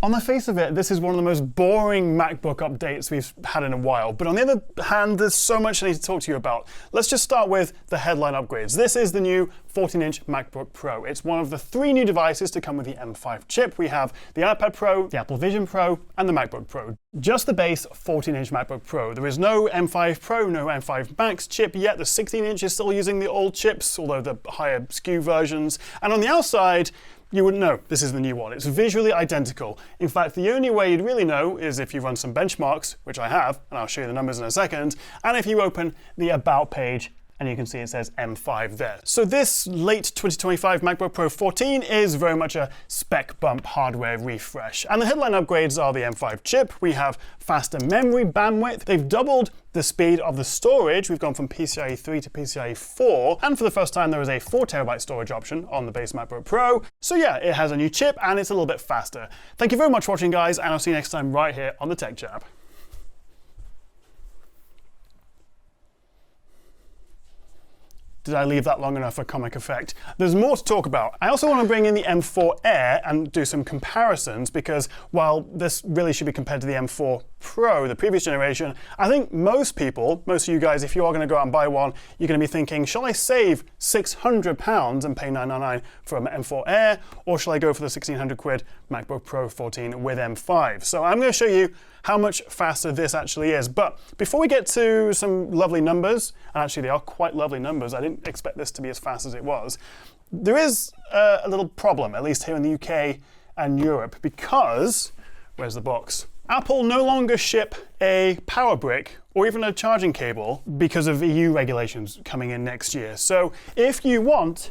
On the face of it, this is one of the most boring MacBook updates we've had in a while, but on the other hand, there's so much I need to talk to you about. Let's just start with the headline upgrades. This is the new 14-inch MacBook Pro. It's one of the 3 new devices to come with the M5 chip. We have the iPad Pro, the Apple Vision Pro, and the MacBook Pro. Just the base 14-inch MacBook Pro. There is no M5 Pro, no M5 Max chip yet. The 16-inch is still using the old chips, although the higher SKU versions. And on the outside, you wouldn't know this is the new one. It's visually identical. In fact, the only way you'd really know is if you run some benchmarks, which I have, and I'll show you the numbers in a second, and if you open the About page, and you can see it says M5 there. So this late 2025 MacBook Pro 14 is very much a spec bump hardware refresh. And the headline upgrades are the M5 chip. We have faster memory bandwidth. They've doubled the speed of the storage. We've gone from PCIe 3 to PCIe 4. And for the first time, there is a 4TB storage option on the base MacBook Pro. So yeah, it has a new chip and it's a little bit faster. Thank you very much for watching, guys, and I'll see you next time right here on the Tech Chap. Did I leave that long enough for comic effect? There's more to talk about. I also want to bring in the M4 Air and do some comparisons, because while this really should be compared to the M4 Pro, the previous generation, I think most people, most of you guys, if you are going to go out and buy one, you're going to be thinking, shall I save £600 and pay $999 for an M4 Air, or shall I go for the 1600 quid MacBook Pro 14 with M5? So I'm going to show you how much faster this actually is. But before we get to some lovely numbers, and actually they are quite lovely numbers, I didn't expect this to be as fast as it was, there is a little problem, at least here in the UK and Europe, because, where's the box? Apple no longer ship a power brick or even a charging cable because of EU regulations coming in next year. So if you want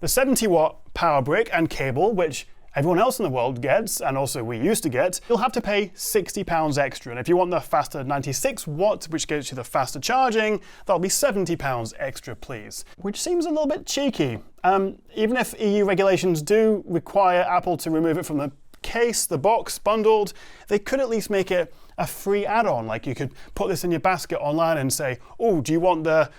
the 70-watt power brick and cable, which everyone else in the world gets, and also we used to get, you'll have to pay £60 extra. And if you want the faster 96 watt, which gets you the faster charging, that'll be £70 extra, please. Which seems a little bit cheeky. Even if EU regulations do require Apple to remove it from the case, the box, bundled, they could at least make it a free add-on. Like you could put this in your basket online and say, oh, do you want the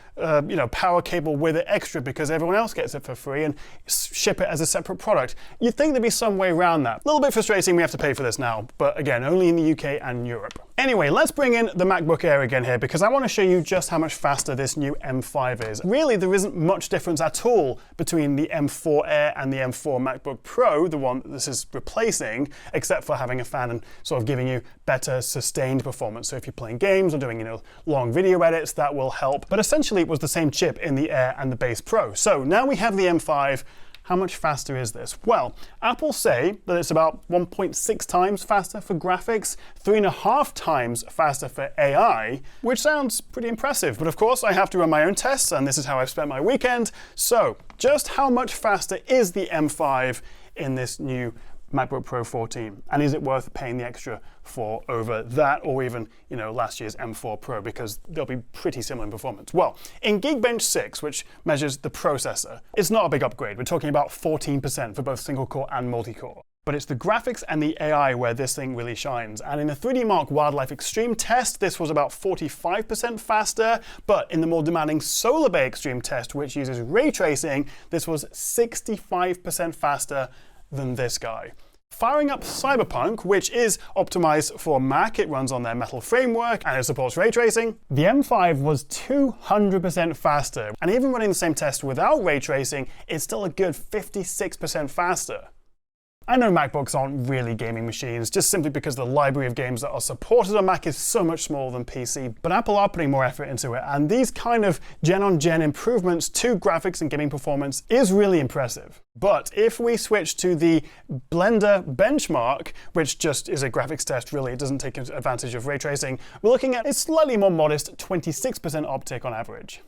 power cable with it extra because everyone else gets it for free, and ship it as a separate product. You'd think there'd be some way around that. A little bit frustrating we have to pay for this now, but again, only in the UK and Europe. Anyway, let's bring in the MacBook Air again here, because I want to show you just how much faster this new M5 is. Really, there isn't much difference at all between the M4 Air and the M4 MacBook Pro, the one that this is replacing, except for having a fan and sort of giving you better sustained performance. So if you're playing games or doing long video edits, that will help. But essentially, it was the same chip in the Air and the base Pro. So now we have the M5. How much faster is this? Well, Apple say that it's about 1.6 times faster for graphics, 3.5 times faster for AI, which sounds pretty impressive. But of course, I have to run my own tests, and this is how I've spent my weekend. So just how much faster is the M5 in this new MacBook Pro 14? And is it worth paying the extra for over that, or even last year's M4 Pro, because they'll be pretty similar in performance? Well, in Geekbench 6, which measures the processor, it's not a big upgrade. We're talking about 14% for both single core and multi-core. But it's the graphics and the AI where this thing really shines. And in the 3D Mark Wildlife Extreme test, this was about 45% faster. But in the more demanding Solar Bay Extreme test, which uses ray tracing, this was 65% faster than this guy. Firing up Cyberpunk, which is optimized for Mac, it runs on their Metal framework and it supports ray tracing, the M5 was 200% faster. And even running the same test without ray tracing, it's still a good 56% faster. I know MacBooks aren't really gaming machines, just simply because the library of games that are supported on Mac is so much smaller than PC, but Apple are putting more effort into it, and these kind of gen-on-gen improvements to graphics and gaming performance is really impressive. But if we switch to the Blender benchmark, which just is a graphics test really, it doesn't take advantage of ray tracing, we're looking at a slightly more modest 26% uptick on average.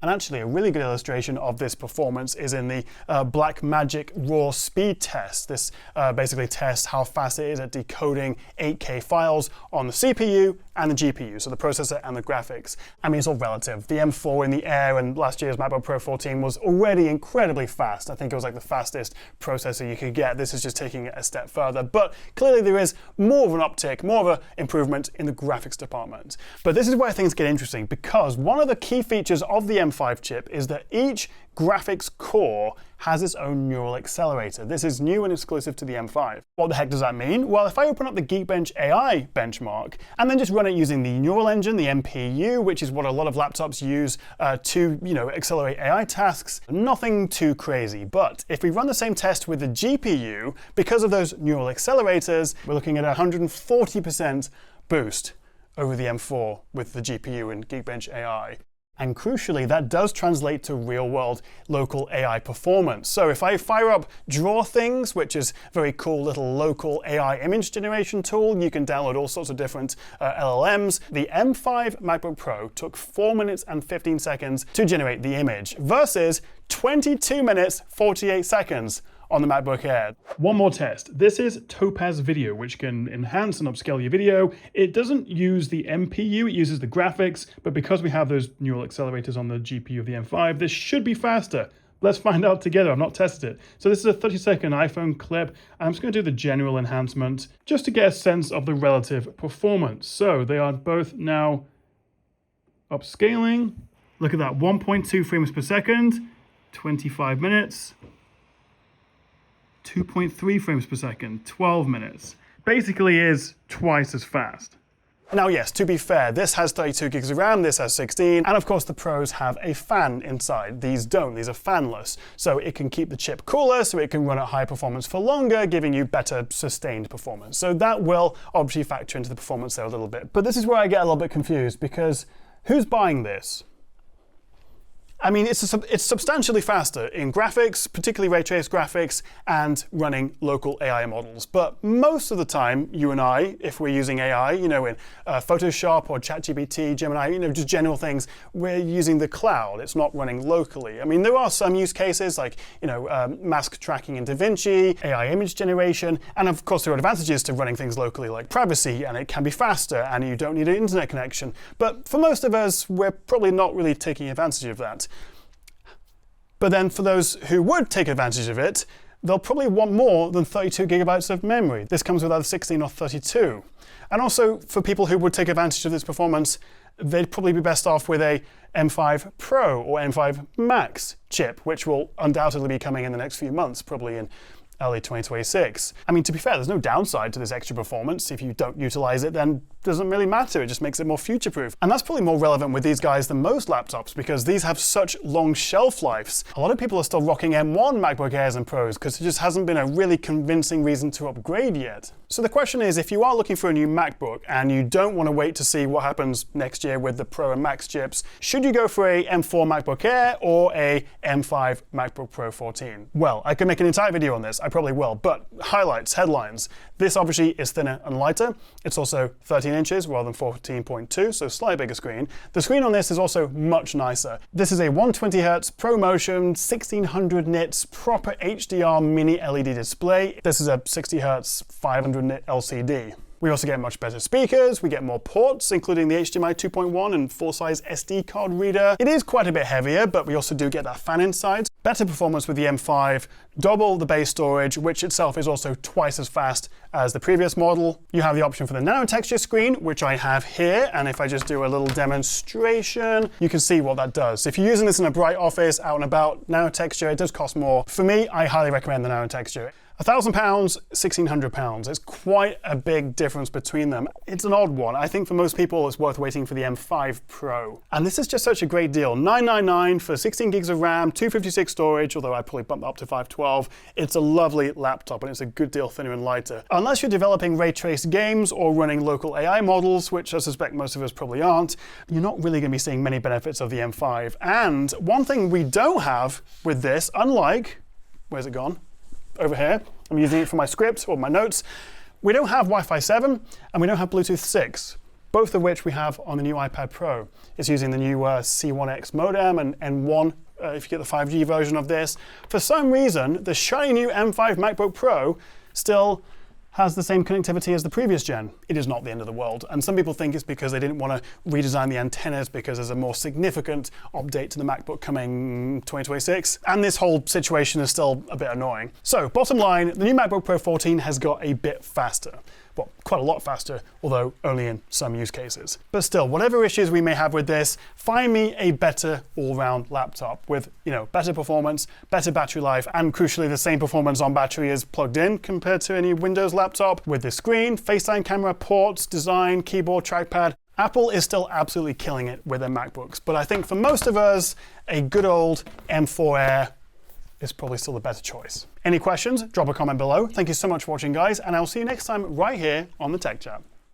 And actually, a really good illustration of this performance is in the Blackmagic Raw Speed test. This basically tests how fast it is at decoding 8K files on the CPU and the GPU, so the processor and the graphics. I mean, it's all relative. The M4 in the Air and last year's MacBook Pro 14 was already incredibly fast. I think it was like the fastest processor you could get. This is just taking it a step further. But clearly there is more of an uptick, more of an improvement in the graphics department. But this is where things get interesting, because one of the key features of the M5 chip is that each graphics core has its own neural accelerator. This is new and exclusive to the M5. What the heck does that mean? Well, if I open up the Geekbench AI benchmark and then just run it using the neural engine, the NPU, which is what a lot of laptops use to accelerate AI tasks, nothing too crazy. But if we run the same test with the GPU, because of those neural accelerators, we're looking at a 140% boost over the M4 with the GPU in Geekbench AI. And crucially, that does translate to real-world local AI performance. So if I fire up Draw Things, which is a very cool little local AI image generation tool, you can download all sorts of different LLMs. The M5 MacBook Pro took 4 minutes and 15 seconds to generate the image versus 22 minutes, 48 seconds on the MacBook Air. One more test. This is Topaz Video, which can enhance and upscale your video. It doesn't use the NPU, it uses the graphics, but because we have those neural accelerators on the GPU of the M5, this should be faster. Let's find out together. I've not tested it. So this is a 30-second iPhone clip. I'm just going to do the general enhancement just to get a sense of the relative performance. So they are both now upscaling. Look at that, 1.2 frames per second, 25 minutes. 2.3 frames per second, 12 minutes. Basically is twice as fast. Now yes, to be fair, this has 32 gigs of RAM, this has 16, and of course the Pros have a fan inside. These don't, these are fanless. So it can keep the chip cooler, so it can run at high performance for longer, giving you better sustained performance. So that will obviously factor into the performance there a little bit. But this is where I get a little bit confused, because who's buying this? I mean, it's substantially faster in graphics, particularly ray traced graphics, and running local AI models. But most of the time, you and I, if we're using AI, in Photoshop or ChatGPT, Gemini, just general things, we're using the cloud. It's not running locally. I mean, there are some use cases like, mask tracking in DaVinci, AI image generation, and of course there are advantages to running things locally like privacy, and it can be faster, and you don't need an internet connection. But for most of us, we're probably not really taking advantage of that. But then for those who would take advantage of it, they'll probably want more than 32 gigabytes of memory. This comes with either 16 or 32. And also for people who would take advantage of this performance, they'd probably be best off with a M5 Pro or M5 Max chip, which will undoubtedly be coming in the next few months, probably in early 2026. I mean, to be fair, there's no downside to this extra performance. If you don't utilize it, then it doesn't really matter. It just makes it more future-proof. And that's probably more relevant with these guys than most laptops because these have such long shelf lives. A lot of people are still rocking M1 MacBook Airs and Pros because it just hasn't been a really convincing reason to upgrade yet. So the question is, if you are looking for a new MacBook and you don't want to wait to see what happens next year with the Pro and Max chips, should you go for a M4 MacBook Air or a M5 MacBook Pro 14? Well, I could make an entire video on this. I probably will, but highlights, headlines. This obviously is thinner and lighter. It's also 13 inches rather than 14.2, so slightly bigger screen. The screen on this is also much nicer. This is a 120Hz ProMotion 1600 nits proper HDR mini LED display. This is a 60Hz 500 nit LCD. We also get much better speakers, we get more ports, including the HDMI 2.1 and full-size SD card reader. It is quite a bit heavier, but we also do get that fan inside. Better performance with the M5, double the base storage, which itself is also twice as fast as the previous model. You have the option for the nano texture screen, which I have here, and if I just do a little demonstration, you can see what that does. If you're using this in a bright office, out and about, nano texture, it does cost more. For me, I highly recommend the nano texture. £1,000, £1,600. It's quite a big difference between them. It's an odd one. I think for most people it's worth waiting for the M5 Pro. And this is just such a great deal. $999 for 16 gigs of RAM, 256 storage, although I'd probably bump up to 512. It's a lovely laptop and it's a good deal thinner and lighter. Unless you're developing ray traced games or running local AI models, which I suspect most of us probably aren't, you're not really going to be seeing many benefits of the M5. And one thing we don't have with this, unlike, where's it gone? Over here, I'm using it for my script or my notes. We don't have Wi-Fi 7 and we don't have Bluetooth 6, both of which we have on the new iPad Pro. It's using the new C1X modem and N1 if you get the 5G version of this. For some reason, the shiny new M5 MacBook Pro still has the same connectivity as the previous gen. It is not the end of the world. And some people think it's because they didn't want to redesign the antennas because there's a more significant update to the MacBook coming 2026. And this whole situation is still a bit annoying. So bottom line, the new MacBook Pro 14 has got a bit faster. well, quite a lot faster, although only in some use cases. But still, whatever issues we may have with this, find me a better all-round laptop with, better performance, better battery life, and crucially the same performance on battery as plugged in compared to any Windows laptop, with the screen, FaceTime camera, ports, design, keyboard, trackpad. Apple is still absolutely killing it with their MacBooks, but I think for most of us, a good old M4 Air is probably still the better choice. Any questions? Drop a comment below. Thank you so much for watching, guys, and I'll see you next time right here on the Tech Chap.